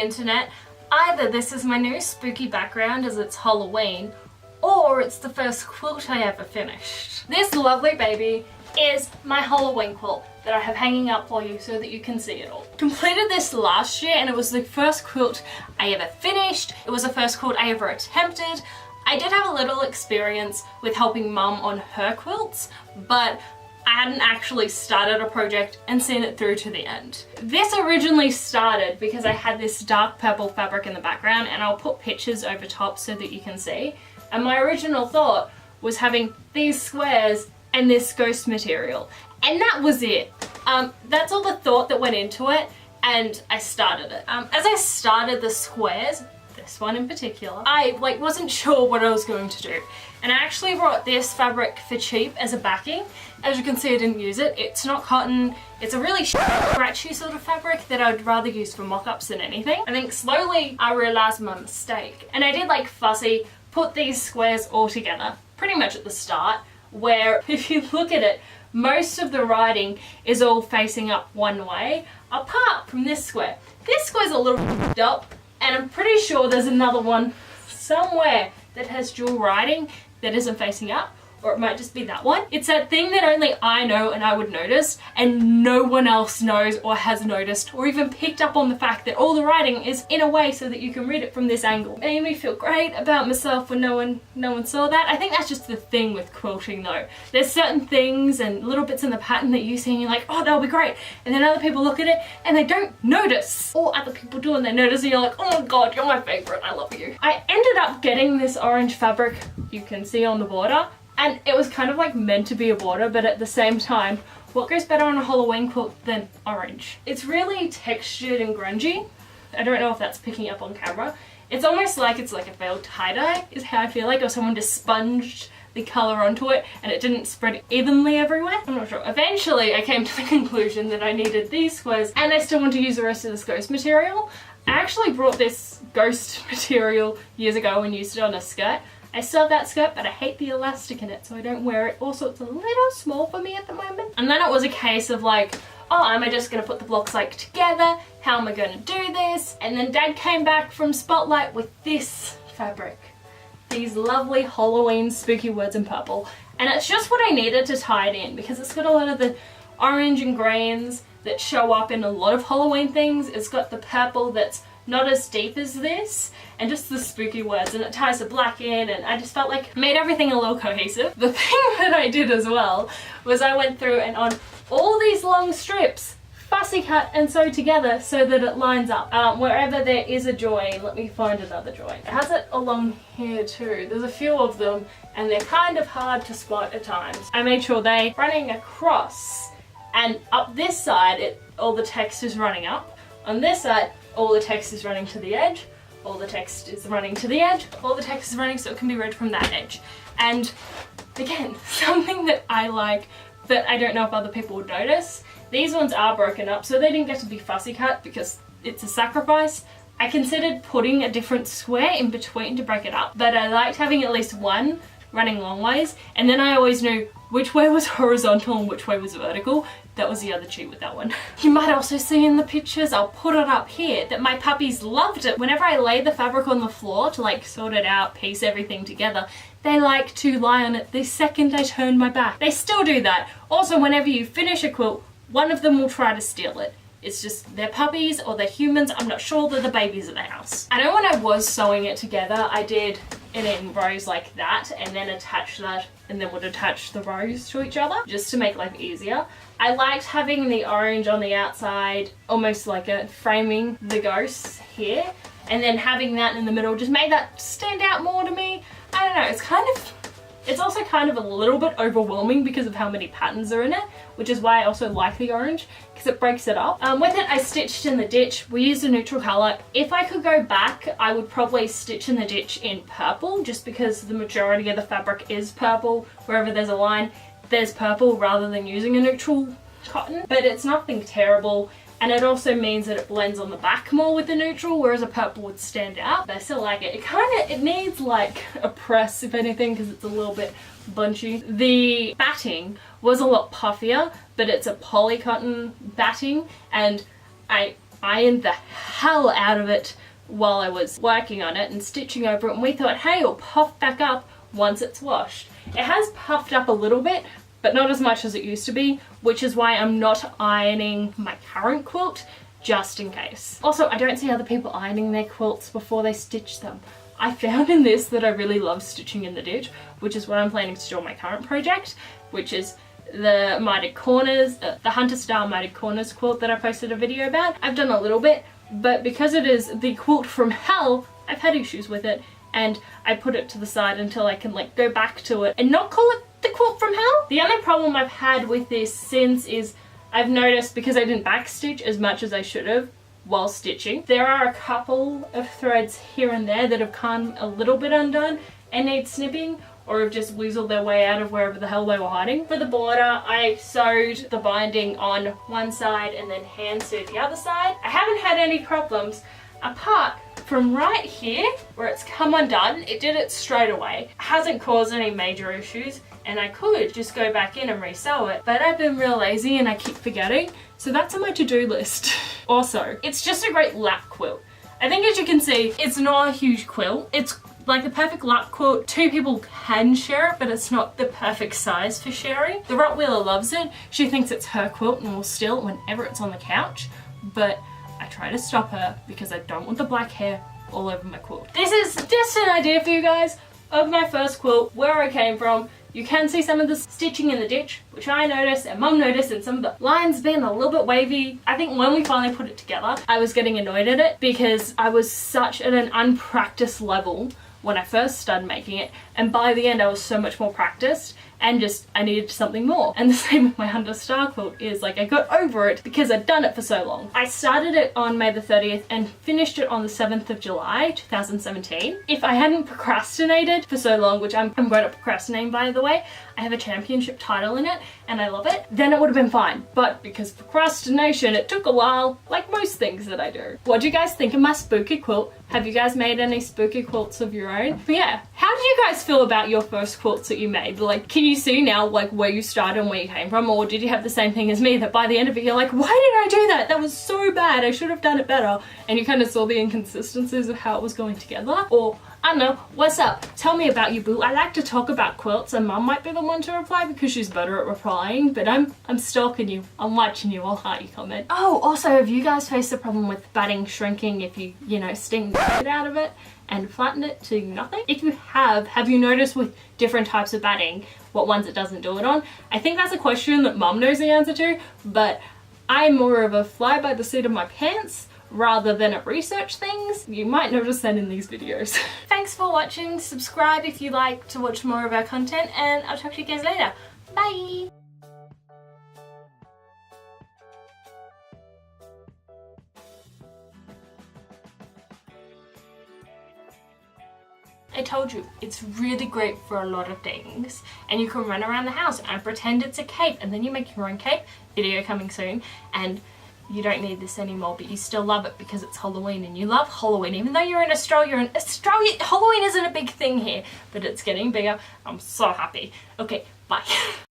internet, either this is my new spooky background as it's Halloween, or it's the first quilt I ever finished. This lovely baby is my Halloween quilt that I have hanging up for you so that you can see it all. Completed this last year and it was the first quilt I ever finished. It was the first quilt I ever attempted. I did have a little experience with helping mum on her quilts, but I hadn't actually started a project and seen it through to the end. This originally started because I had this dark purple fabric in the background, and I'll put pictures over top so that you can see. And my original thought was having these squares and this ghost material. And that was it. That's all the thought that went into it, and I started it. As I started the squares, this one in particular, I wasn't sure what I was going to do. And I actually brought this fabric for cheap as a backing. As you can see, I didn't use it. It's not cotton. It's a really scratchy sort of fabric that I'd rather use for mock-ups than anything. I think slowly I realized my mistake. And I did fussy put these squares all together pretty much at the start, where if you look at it, most of the writing is all facing up one way, apart from this square. This square's a little up, and I'm pretty sure there's another one somewhere that has dual writing that isn't facing up, or it might just be that one. It's that thing that only I know and I would notice, and no one else knows or has noticed or even picked up on the fact that all the writing is in a way so that you can read it from this angle. It made me feel great about myself when no one saw that. I think that's just the thing with quilting though. There's certain things and little bits in the pattern that you see and you're like, oh, that'll be great. And then other people look at it and they don't notice. Or other people do and they notice and you're like, oh my god, you're my favorite, I love you. I ended up getting this orange fabric you can see on the border. And it was kind of meant to be a border, but at the same time, what goes better on a Halloween quilt than orange? It's really textured and grungy. I don't know if that's picking up on camera. It's almost like it's like a veiled tie-dye is how I feel like, or someone just sponged the colour onto it and it didn't spread evenly everywhere. I'm not sure. Eventually I came to the conclusion that I needed these squares and I still want to use the rest of this ghost material. I actually brought this ghost material years ago and used it on a skirt. I still have that skirt, but I hate the elastic in it, so I don't wear it. Also, it's a little small for me at the moment. And then it was a case of oh, am I just going to put the blocks together? How am I going to do this? And then Dad came back from Spotlight with this fabric. These lovely Halloween spooky words in purple. And it's just what I needed to tie it in, because it's got a lot of the orange and greens that show up in a lot of Halloween things. It's got the purple that's not as deep as this, and just the spooky words, and it ties the black in, and I just felt made everything a little cohesive. The thing that I did as well was I went through and on all these long strips, fussy cut and sewed together so that it lines up. Wherever there is a join, let me find another join. It has it along here too. There's a few of them and they're kind of hard to spot at times. I made sure they're running across, and up this side all the text is running up. On this side all the text is running to the edge, all the text is running to the edge, all the text is running so it can be read from that edge. And again, something that I like that I don't know if other people would notice, these ones are broken up so they didn't get to be fussy cut because it's a sacrifice. I considered putting a different square in between to break it up, but I liked having at least one running long ways, and then I always knew which way was horizontal and which way was vertical. That was the other cheat with that one. You might also see in the pictures, I'll put it up here, that my puppies loved it. Whenever I lay the fabric on the floor to sort it out, piece everything together, they like to lie on it the second I turn my back. They still do that. Also, whenever you finish a quilt, one of them will try to steal it. It's just they're puppies or they're humans, I'm not sure, they're the babies of the house. I know when I was sewing it together, I did it in rows like that and then attach that and then would attach the rows to each other just to make life easier. I liked having the orange on the outside, almost like framing the ghosts here, and then having that in the middle just made that stand out more to me. I don't know, it's also kind of a little bit overwhelming because of how many patterns are in it, which is why I also like the orange, because it breaks it up. With it, I stitched in the ditch. We used a neutral colour. If I could go back, I would probably stitch in the ditch in purple, just because the majority of the fabric is purple. Wherever there's a line, there's purple, rather than using a neutral cotton. But it's nothing terrible. And it also means that it blends on the back more with the neutral, whereas a purple would stand out. But I still like it. It needs a press, if anything, because it's a little bit bunchy. The batting was a lot puffier, but it's a poly cotton batting, and I ironed the hell out of it while I was working on it and stitching over it, and we thought, hey, it'll puff back up once it's washed. It has puffed up a little bit, but not as much as it used to be, which is why I'm not ironing my current quilt, just in case. Also, I don't see other people ironing their quilts before they stitch them. I found in this that I really love stitching in the ditch, which is what I'm planning to do on my current project, which is the mitered corners, the hunter style mitered corners quilt that I posted a video about. I've done a little bit, but because it is the quilt from hell, I've had issues with it, and I put it to the side until I can like go back to it and not call it the quilt from hell. The only problem I've had with this since is I've noticed, because I didn't backstitch as much as I should have while stitching, there are a couple of threads here and there that have come a little bit undone and need snipping, or have just weaseled their way out of wherever the hell they were hiding. For the border, I sewed the binding on one side and then hand sewed the other side. I haven't had any problems apart from right here where it's come undone. It did it straight away. It hasn't caused any major issues, and I could just go back in and resew it, but I've been real lazy and I keep forgetting, so that's on my to-do list. Also, it's just a great lap quilt. I think, as you can see, it's not a huge quilt. It's like the perfect lap quilt. Two people can share it, but it's not the perfect size for sharing. The Rottweiler loves it. She thinks it's her quilt and will steal it whenever it's on the couch, but I try to stop her because I don't want the black hair all over my quilt. This is just an idea for you guys of my first quilt, where I came from. You can see some of the stitching in the ditch, which I noticed and Mum noticed, and some of the lines being a little bit wavy. I think when we finally put it together, I was getting annoyed at it because I was such at an unpracticed level when I first started making it, and by the end I was so much more practiced and just I needed something more. And the same with my Hunter Star quilt is like I got over it because I'd done it for so long. I started it on May the 30th and finished it on the 7th of July 2017. If I hadn't procrastinated for so long, which I'm great at procrastinating by the way, I have a championship title in it and I love it, then it would have been fine. But because procrastination, it took a while, like most things that I do. What do you guys think of my spooky quilt? Have you guys made any spooky quilts of your own? But yeah, how did you guys feel about your first quilts that you made? Like, can you see now like where you started and where you came from, or did you have the same thing as me that by the end of it you're like, why did I do that? That was so bad, I should have done it better, and you kind of saw the inconsistencies of how it was going together? Or I don't know, what's up? Tell me about you, boo. I like to talk about quilts, and Mum might be the one to reply because she's better at replying, but I'm stalking you. I'm watching you. I'll heart your comment. Oh, also, have you guys faced the problem with batting shrinking if you sting the shit out of it and flatten it to nothing? If you have you noticed with different types of batting what ones it doesn't do it on? I think that's a question that Mum knows the answer to, but I'm more of a fly by the seat of my pants rather than at research things. You might notice that in these videos. Thanks for watching. Subscribe if you like to watch more of our content, and I'll talk to you guys later. Bye! I told you, it's really great for a lot of things, and you can run around the house and pretend it's a cape, and then you make your own cape. Video coming soon, and you don't need this anymore, but you still love it because it's Halloween and you love Halloween. Even though you're in Australia, Halloween isn't a big thing here, but it's getting bigger. I'm so happy. Okay, bye.